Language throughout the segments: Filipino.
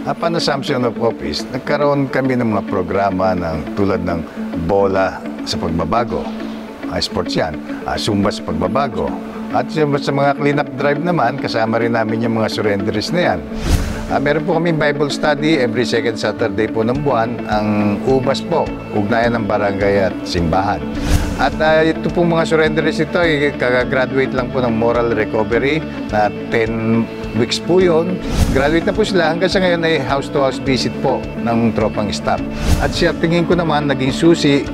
Upon assumption of office, nagkaroon kami ng mga programa tulad ng bola sa pagbabago. Sports yan. Zumba sa pagbabago. At sa mga clean-up drive naman, kasama rin namin yung mga surrenderies na yan. Meron po kaming Bible study every second Saturday po ng buwan. Ang ubas po, ugnayan ng barangay at simbahan. At ito pong mga surrenderies ito, kagagraduate lang po ng moral recovery na 10 weeks po yun. Graduate na po sila. Hanggang sa ngayon ay house-to-house visit po ng tropang staff. At siya, tingin ko naman, naging susi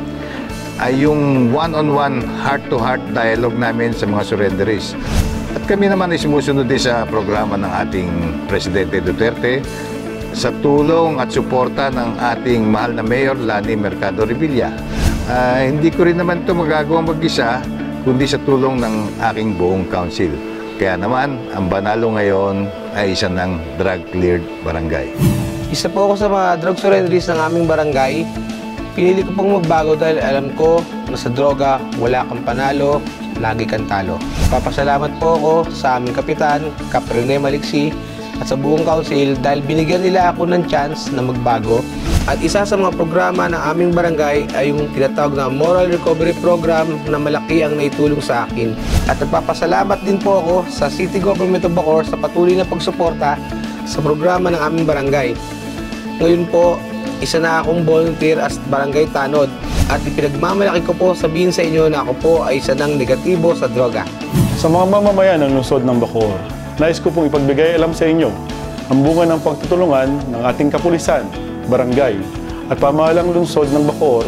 ay yung one-on-one, heart-to-heart dialogue namin sa mga surrenderies. At kami naman ay sumusunod din sa programa ng ating Presidente Duterte sa tulong at suporta ng ating mahal na Mayor Lani Mercado Revilla. Hindi ko rin naman ito magagawa mag-isa, kundi sa tulong ng aking buong council. Kaya naman, ang Banalo ngayon ay isa ng drug-cleared barangay. Isa po ako sa mga drug surrenderies ng aming barangay. Pinili ko pong magbago dahil alam ko na sa droga, wala kang panalo, lagi kang talo. Papasalamat po ako sa aming kapitan, Kap Rene Maliksi, at sa buong council dahil binigyan nila ako ng chance na magbago. At isa sa mga programa ng aming barangay ay yung tinatawag na Moral Recovery Program na malaki ang naitulong sa akin. At nagpapasalamat din po ako sa City Government of Bacoor sa patuloy na pagsuporta sa programa ng aming barangay. Ngayon po, isa na akong volunteer as Barangay Tanod at ipinagmamalaki ko po sabihin sa inyo na ako po ay isa ng negatibo sa droga. Sa mga mamamayan ng lungsod ng Bacoor, nais ko pong ipagbigay alam sa inyo ang bunga ng pagtutulungan ng ating kapulisan, barangay at pamahalang lungsod ng Bacoor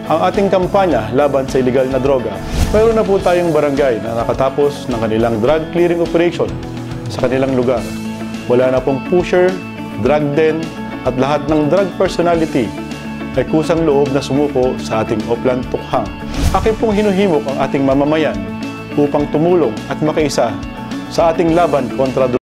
ang ating kampanya laban sa iligal na droga. Mayroon na po tayong barangay na nakatapos ng kanilang drug clearing operation sa kanilang lugar. Wala na pong pusher, drug den, at lahat ng drug personality ay kusang loob na sumuko sa ating Oplan Tukhang. Akin pong hinuhimok ang ating mamamayan upang tumulong at makiisa sa ating laban kontra droga.